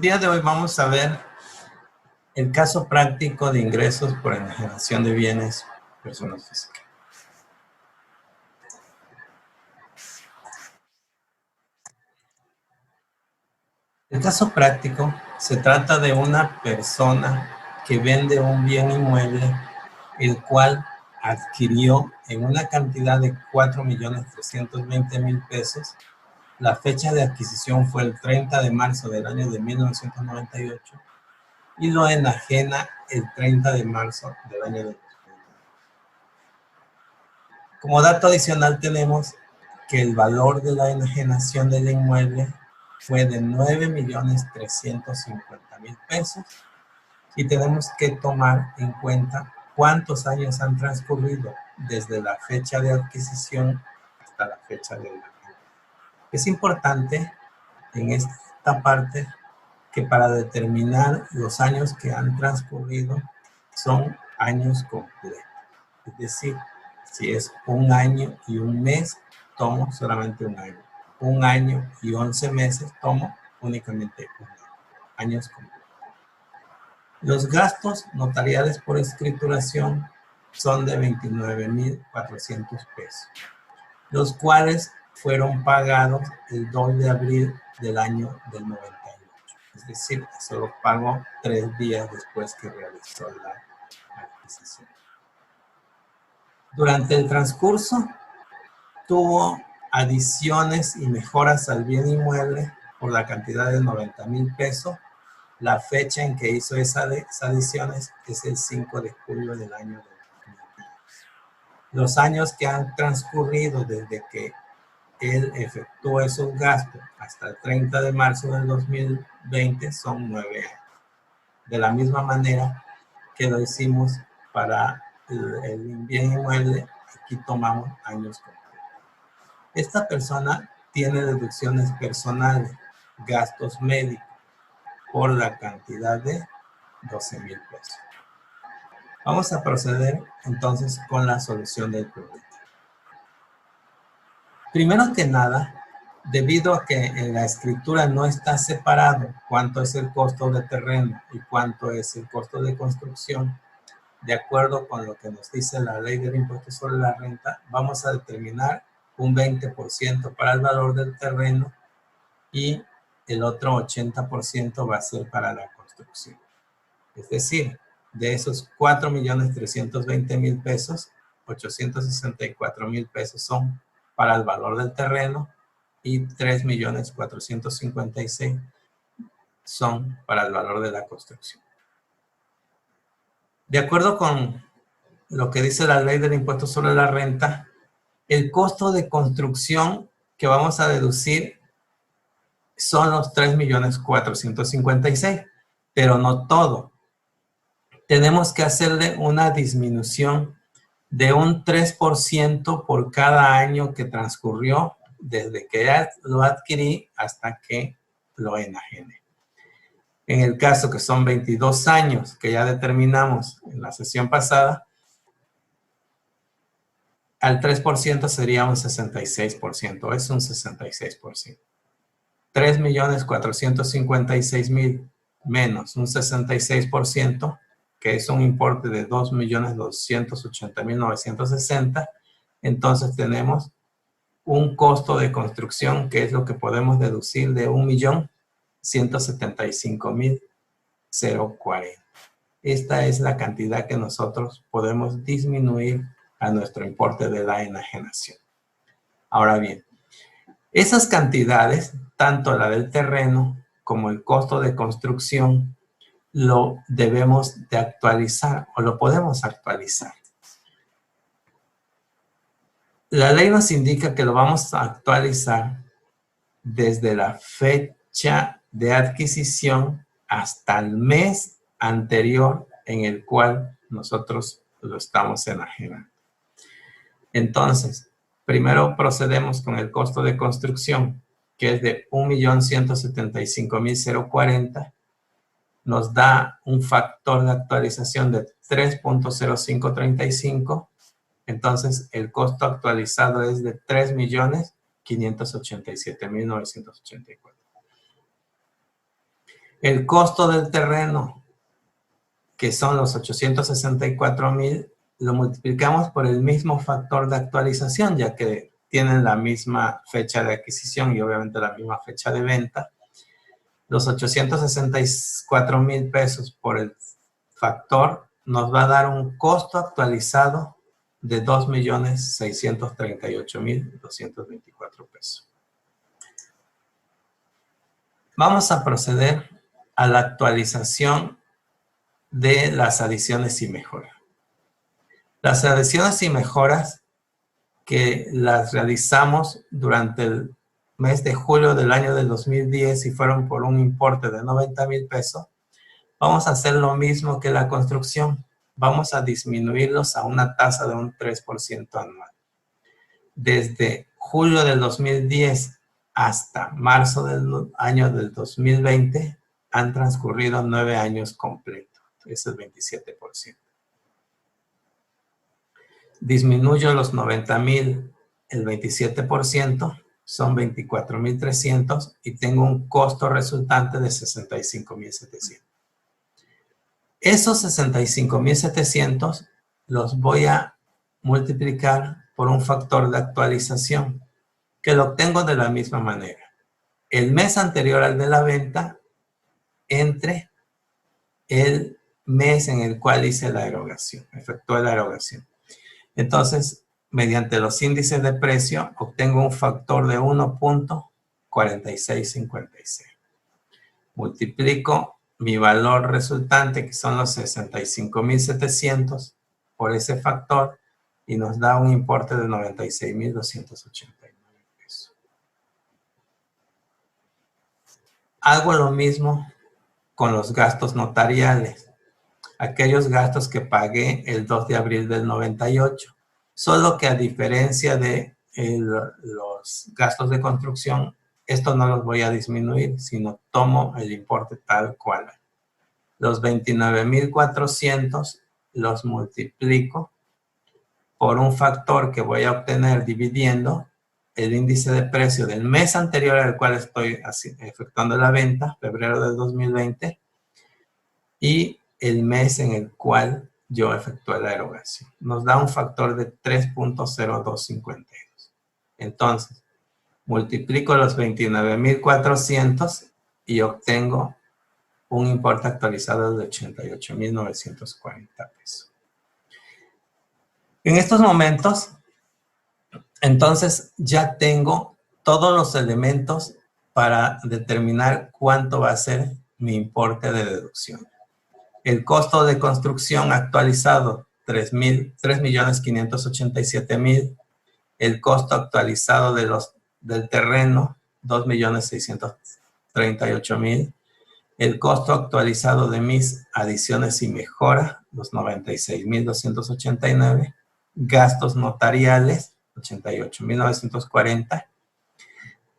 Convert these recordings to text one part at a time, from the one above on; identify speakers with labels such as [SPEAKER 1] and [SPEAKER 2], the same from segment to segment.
[SPEAKER 1] día de hoy vamos a ver el caso práctico de ingresos por enajenación de bienes personas físicas. El caso práctico se trata de una persona que vende un bien inmueble, el cual adquirió en una cantidad de 4.320.000 pesos. La fecha de adquisición fue el 30 de marzo del año de 1998 y lo enajena el 30 de marzo del año de 2000. Como dato adicional tenemos que el valor de la enajenación del inmueble fue de 9.350.000 pesos y tenemos que tomar en cuenta cuántos años han transcurrido desde la fecha de adquisición hasta la fecha de la venta. Es importante en esta parte que para determinar los años que han transcurrido son años completos. Es decir, si es un año y un mes, tomo solamente un año. Un año y 11 meses, tomo únicamente un año. Años completos. Los gastos notariales por escrituración son de 29.400 pesos, los cuales fueron pagados el 2 de abril del año del 98. Es decir, eso lo pagó 3 días después que realizó la adquisición. Durante el transcurso, tuvo adiciones y mejoras al bien inmueble por la cantidad de 90.000 pesos. La fecha en que hizo esas adiciones es el 5 de julio del año 2010. Los años que han transcurrido desde que él efectuó esos gastos hasta el 30 de marzo del 2020 son 9 años. De la misma manera que lo hicimos para el bien inmueble, aquí tomamos años completos. Esta persona tiene deducciones personales, gastos médicos, por la cantidad de 12.000 pesos. Vamos a proceder entonces con la solución del problema. Primero que nada, debido a que en la escritura no está separado cuánto es el costo de terreno y cuánto es el costo de construcción, de acuerdo con lo que nos dice la ley del impuesto sobre la renta, vamos a determinar un 20% para el valor del terreno y el otro 80% va a ser para la construcción. Es decir, de esos 4.320.000 pesos, 864.000 pesos son para el valor del terreno y 3.456.000 son para el valor de la construcción. De acuerdo con lo que dice la ley del impuesto sobre la renta, el costo de construcción que vamos a deducir son los 3.456.000, pero no todo. Tenemos que hacerle una disminución de un 3% por cada año que transcurrió desde que lo adquirí hasta que lo enajené. En el caso que son 22 años, que ya determinamos en la sesión pasada, al 3% sería un 66%, es un 66%. 3.456.000 menos un 66%, que es un importe de 2.280.960, entonces tenemos un costo de construcción que es lo que podemos deducir de 1.175.040. Esta es la cantidad que nosotros podemos disminuir a nuestro importe de la enajenación. Ahora bien, esas cantidades, tanto la del terreno como el costo de construcción, lo debemos de actualizar o lo podemos actualizar. La ley nos indica que lo vamos a actualizar desde la fecha de adquisición hasta el mes anterior en el cual nosotros lo estamos enajenando. Entonces, primero procedemos con el costo de construcción, que es de 1.175.040. Nos da un factor de actualización de 3.0535. Entonces, el costo actualizado es de 3.587.984. El costo del terreno, que son los 864,000, lo multiplicamos por el mismo factor de actualización, ya que tienen la misma fecha de adquisición y obviamente la misma fecha de venta. Los 864,000 pesos por el factor nos va a dar un costo actualizado de 2,638,224 pesos. Vamos a proceder a la actualización de las adiciones y mejoras. Las adiciones y mejoras que las realizamos durante el mes de julio del año del 2010 y fueron por un importe de 90,000 pesos, vamos a hacer lo mismo que la construcción. Vamos a disminuirlos a una tasa de un 3% anual. Desde julio del 2010 hasta marzo del año del 2020 han transcurrido 9 años completos. Es el 27%. Disminuyo los 90,000, el 27%, son 24,300 y tengo un costo resultante de 65,700. Esos 65,700 los voy a multiplicar por un factor de actualización que lo obtengo de la misma manera. El mes anterior al de la venta entre el mes en el cual hice la erogación, efectué la erogación. Entonces, mediante los índices de precio, obtengo un factor de 1.4656. Multiplico mi valor resultante, que son los 65,700, por ese factor, y nos da un importe de 96,289 pesos. Hago lo mismo con los gastos notariales. Aquellos gastos que pagué el 2 de abril del 98. Solo que a diferencia de los gastos de construcción, estos no los voy a disminuir, sino tomo el importe tal cual. Los 29,400 los multiplico por un factor que voy a obtener dividiendo el índice de precio del mes anterior al cual estoy efectuando la venta, febrero del 2020, y el mes en el cual yo efectué la erogación. Nos da un factor de 3.0252. Entonces, multiplico los 29,400 y obtengo un importe actualizado de 88,940 pesos. En estos momentos, entonces ya tengo todos los elementos para determinar cuánto va a ser mi importe de deducción. El costo de construcción actualizado, 3,587,000. El costo actualizado del terreno, 2,638,000. El costo actualizado de mis adiciones y mejoras, los 96,289. Gastos notariales, 88,940.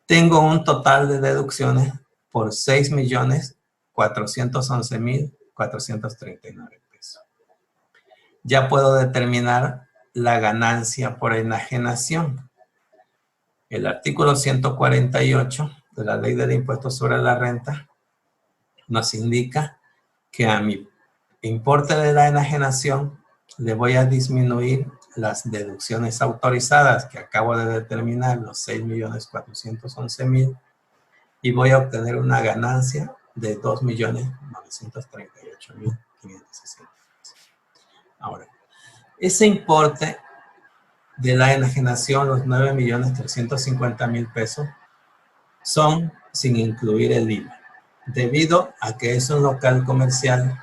[SPEAKER 1] Tengo un total de deducciones por 6,411,439 pesos. Ya puedo determinar la ganancia por enajenación. El artículo 148 de la Ley del Impuesto sobre la Renta nos indica que a mi importe de la enajenación le voy a disminuir las deducciones autorizadas que acabo de determinar, los 6,411,000, y voy a obtener una ganancia de 2,938,560. Ahora, ese importe de la enajenación, los 9,350,000 pesos, son sin incluir el IVA. Debido a que es un local comercial,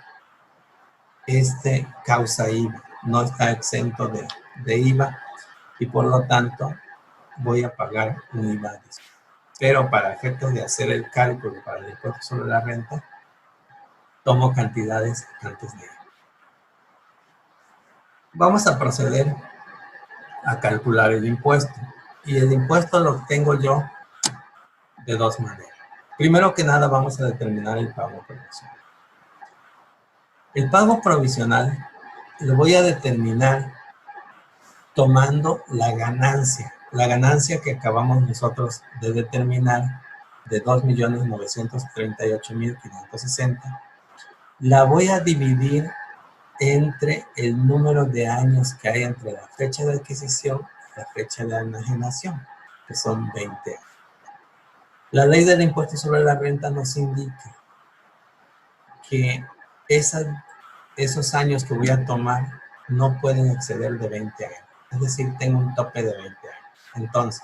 [SPEAKER 1] causa IVA, no está exento de IVA y por lo tanto voy a pagar un IVA. Pero para efectos de hacer el cálculo para el impuesto sobre la renta, tomo cantidades antes de IVA. Vamos a proceder a calcular el impuesto. Y el impuesto lo obtengo yo de dos maneras. Primero que nada vamos a determinar el pago provisional. El pago provisional lo voy a determinar tomando la ganancia que acabamos nosotros de determinar de 2.938.560, la voy a dividir entre el número de años que hay entre la fecha de adquisición y la fecha de enajenación, que son 20 años. La ley del impuesto sobre la renta nos indica que esos años que voy a tomar no pueden exceder de 20 años. Es decir, tengo un tope de 20 años. Entonces,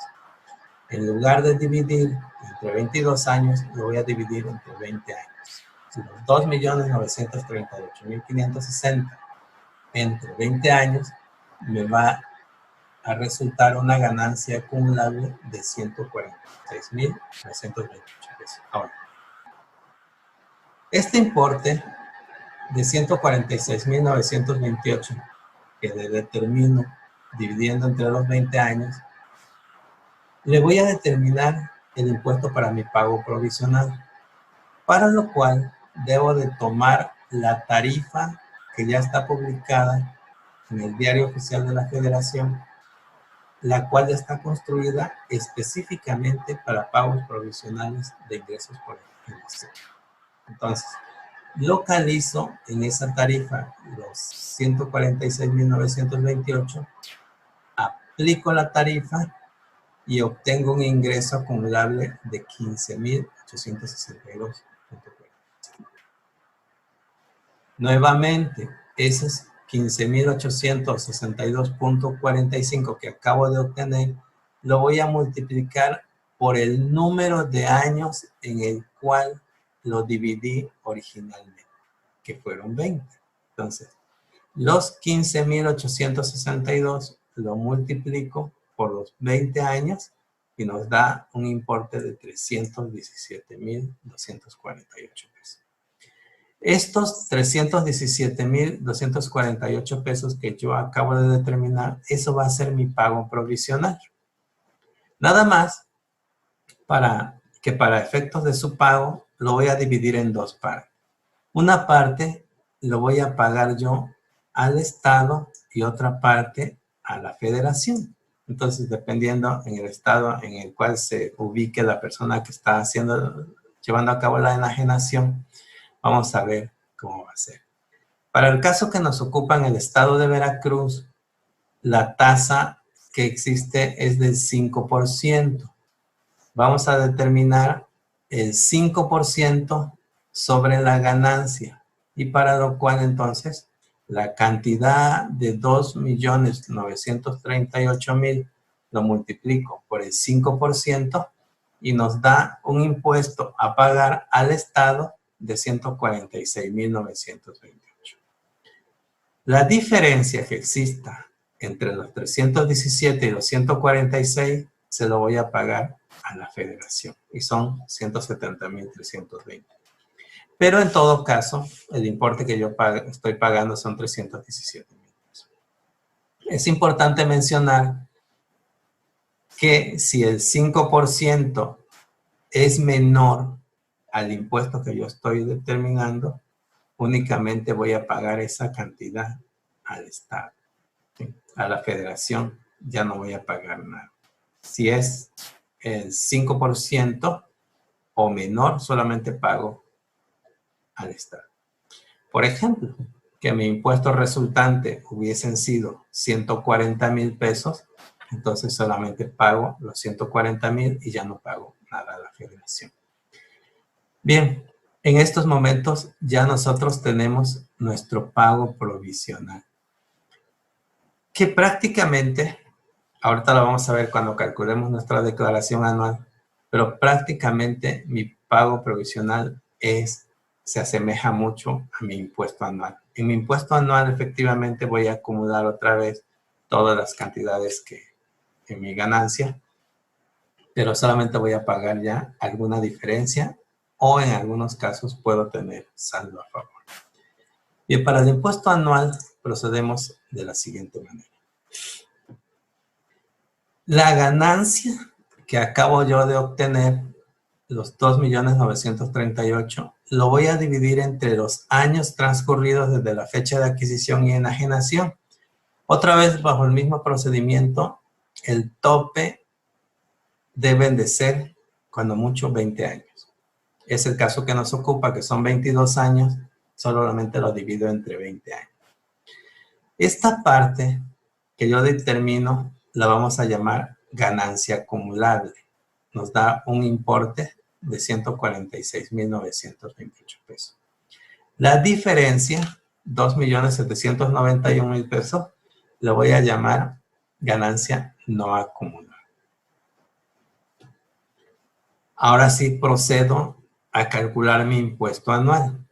[SPEAKER 1] en lugar de dividir entre 22 años, lo voy a dividir entre 20 años. Si los 2.938.560 entre 20 años, me va a resultar una ganancia acumulable de 146.928 pesos. Ahora, este importe de 146.928 que le determino dividiendo entre los 20 años, le voy a determinar el impuesto para mi pago provisional, para lo cual debo de tomar la tarifa que ya está publicada en el Diario Oficial de la Federación, la cual ya está construida específicamente para pagos provisionales de ingresos por ejecución. Entonces, localizo en esa tarifa los 146.928, aplico la tarifa y obtengo un ingreso acumulable de 15.862. Nuevamente, esos 15.862.45 que acabo de obtener, lo voy a multiplicar por el número de años en el cual lo dividí originalmente, que fueron 20. Entonces, los 15.862 lo multiplico por los 20 años y nos da un importe de 317.248 pesos. Estos 317.248 pesos que yo acabo de determinar, eso va a ser mi pago provisional. Nada más para efectos de su pago lo voy a dividir en dos partes. Una parte lo voy a pagar yo al Estado y otra parte a la Federación. Entonces, dependiendo en el estado en el cual se ubique la persona que está llevando a cabo la enajenación, vamos a ver cómo va a ser. Para el caso que nos ocupa en el estado de Veracruz, la tasa que existe es del 5%. Vamos a determinar el 5% sobre la ganancia. Y para lo cual entonces la cantidad de 2.938.000 lo multiplico por el 5% y nos da un impuesto a pagar al Estado de 146.928. La diferencia que exista entre los 317 y los 146 se lo voy a pagar a la Federación y son 170.320. Pero en todo caso, el importe que yo estoy pagando son 317.000 pesos. Es importante mencionar que si el 5% es menor al impuesto que yo estoy determinando, únicamente voy a pagar esa cantidad al Estado. ¿Sí? A la Federación ya no voy a pagar nada. Si es el 5% o menor, solamente pago al Estado. Por ejemplo, que mi impuesto resultante hubiesen sido 140.000 pesos, entonces solamente pago los 140.000 y ya no pago nada a la Federación. Bien, en estos momentos ya nosotros tenemos nuestro pago provisional, que prácticamente, ahorita lo vamos a ver cuando calculemos nuestra declaración anual, pero prácticamente mi pago provisional se asemeja mucho a mi impuesto anual. En mi impuesto anual efectivamente voy a acumular otra vez todas las cantidades que en mi ganancia, pero solamente voy a pagar ya alguna diferencia o en algunos casos puedo tener saldo a favor. Bien, para el impuesto anual procedemos de la siguiente manera. La ganancia que acabo yo de obtener, los 2.938.000, lo voy a dividir entre los años transcurridos desde la fecha de adquisición y enajenación. Otra vez, bajo el mismo procedimiento, el tope deben de ser cuando mucho 20 años. Es el caso que nos ocupa, que son 22 años, solamente lo divido entre 20 años. Esta parte que yo determino la vamos a llamar ganancia acumulable. Nos da un importe de 146,928 pesos. La diferencia, 2,791,000 pesos, la voy a llamar ganancia no acumulable. Ahora sí procedo a calcular mi impuesto anual.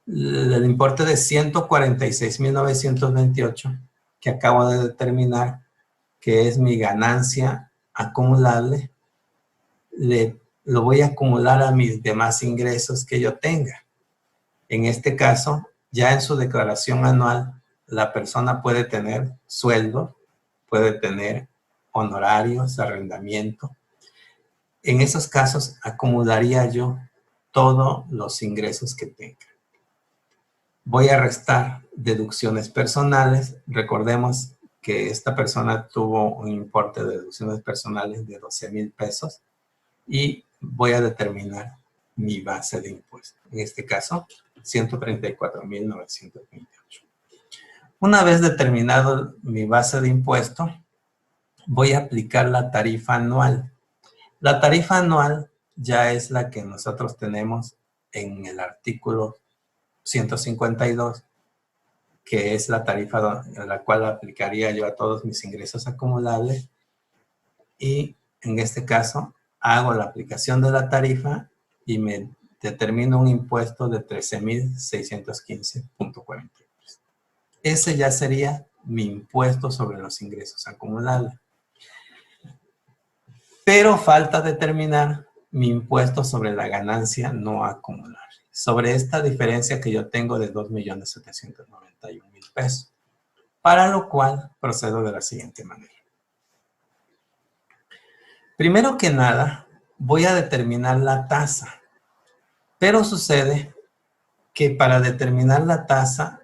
[SPEAKER 1] El importe de 146,928 que acabo de determinar, que es mi ganancia acumulable, lo voy a acumular a mis demás ingresos que yo tenga. En este caso, ya en su declaración anual, la persona puede tener sueldo, puede tener honorarios, arrendamiento. En esos casos, acumularía yo todos los ingresos que tenga. Voy a restar deducciones personales. Recordemos que esta persona tuvo un importe de deducciones personales de 12,000 pesos y voy a determinar mi base de impuesto. En este caso, 134,928. Una vez determinado mi base de impuesto, voy a aplicar la tarifa anual. La tarifa anual ya es la que nosotros tenemos en el artículo 152, que es la tarifa a la cual aplicaría yo a todos mis ingresos acumulables. Y en este caso, hago la aplicación de la tarifa y me determino un impuesto de 13,615,43. Ese ya sería mi impuesto sobre los ingresos acumulables. Pero falta determinar mi impuesto sobre la ganancia no acumulable. Sobre esta diferencia que yo tengo de 2,791,000 pesos. Para lo cual procedo de la siguiente manera. Primero que nada, voy a determinar la tasa. Pero sucede que para determinar la tasa,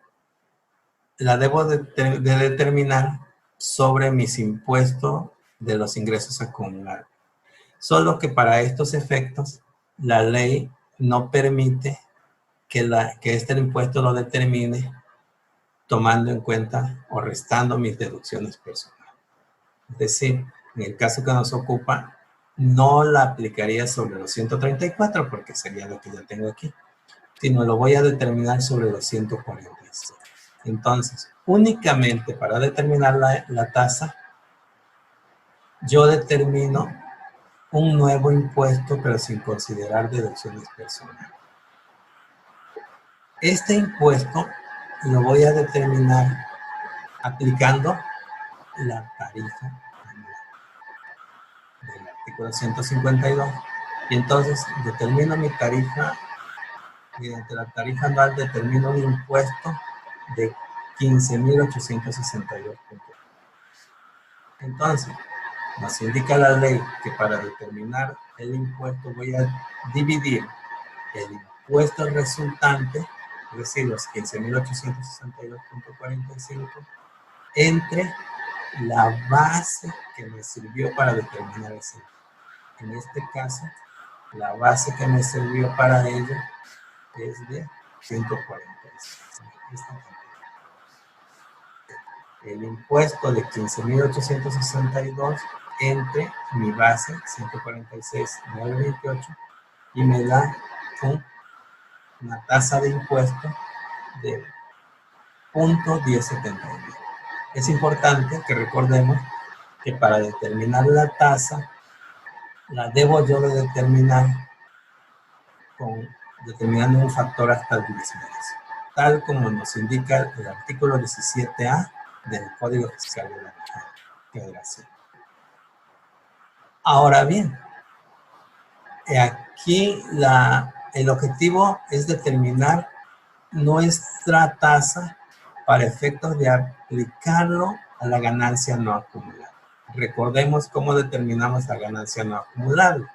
[SPEAKER 1] la debo de determinar sobre mis impuestos de los ingresos acumulados. Solo que para estos efectos, la ley no permite que este impuesto lo determine tomando en cuenta o restando mis deducciones personales. Es decir, en el caso que nos ocupa, no la aplicaría sobre los 134 porque sería lo que ya tengo aquí, sino lo voy a determinar sobre los 146. Entonces, únicamente para determinar la tasa, yo determino un nuevo impuesto, pero sin considerar deducciones personales. Este impuesto lo voy a determinar aplicando la tarifa del artículo 152. Y entonces determino mi tarifa, mediante la tarifa anual determino un impuesto de 15,862. Entonces, nos indica la ley que para determinar el impuesto voy a dividir el impuesto resultante, es decir, los 15,862.45, entre la base que me sirvió para determinar ese impuesto. En este caso, la base que me sirvió para ello es de 146. El impuesto de 15,862 entre mi base 146,928 y me da una tasa de impuesto de 0.1079. Es importante que recordemos que para determinar la tasa la debo yo de determinar determinando un factor hasta el 10 meses, tal como nos indica el artículo 17A del Código Fiscal de la Federación. Ahora bien, aquí el objetivo es determinar nuestra tasa para efectos de aplicarlo a la ganancia no acumulable. Recordemos cómo determinamos la ganancia no acumulable.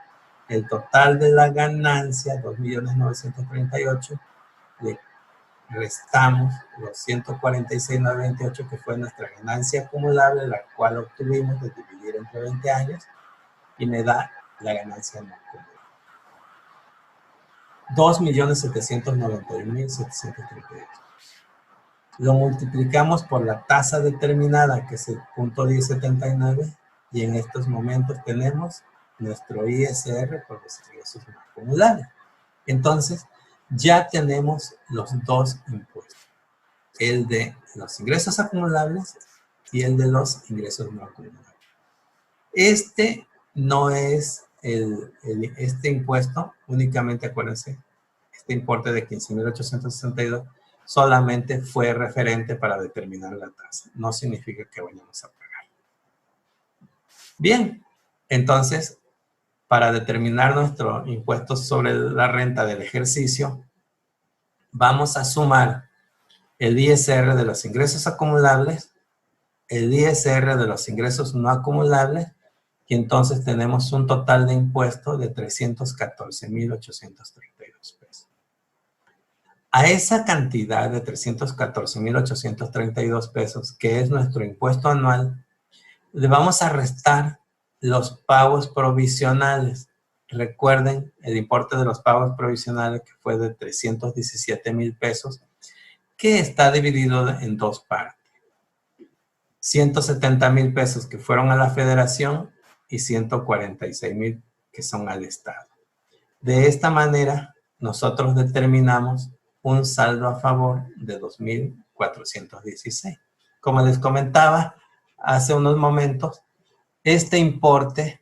[SPEAKER 1] El total de la ganancia, 2,938,000, le restamos los 146,928, que fue nuestra ganancia acumulable, la cual obtuvimos de dividir entre 20 años, y me da la ganancia no acumulable. 2.791.732. Lo multiplicamos por la tasa determinada, que es el 0.1079, y en estos momentos tenemos nuestro ISR por los ingresos no acumulables. Entonces, ya tenemos los dos impuestos, el de los ingresos acumulables y el de los ingresos no acumulables. Este no es este impuesto, únicamente acuérdense, este importe de 15.862 solamente fue referente para determinar la tasa. No significa que vayamos a pagar. Bien, entonces, para determinar nuestro impuesto sobre la renta del ejercicio, vamos a sumar el ISR de los ingresos acumulables, el ISR de los ingresos no acumulables, y entonces tenemos un total de impuesto de 314.832 pesos. A esa cantidad de 314.832 pesos, que es nuestro impuesto anual, le vamos a restar los pagos provisionales. Recuerden el importe de los pagos provisionales, que fue de 317,000 pesos, que está dividido en dos partes. 170,000 pesos que fueron a la federación y 146,000 que son al Estado. De esta manera, nosotros determinamos un saldo a favor de 2.416. Como les comentaba hace unos momentos, este importe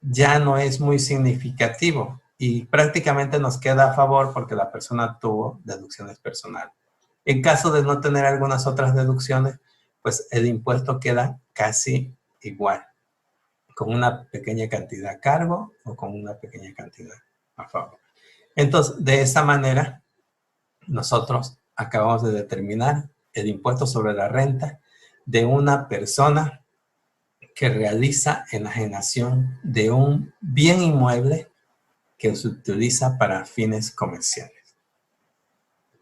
[SPEAKER 1] ya no es muy significativo y prácticamente nos queda a favor porque la persona tuvo deducciones personales. En caso de no tener algunas otras deducciones, pues el impuesto queda casi igual, con una pequeña cantidad a cargo o con una pequeña cantidad a favor. Entonces, de esa manera, nosotros acabamos de determinar el impuesto sobre la renta de una persona que realiza enajenación de un bien inmueble que se utiliza para fines comerciales.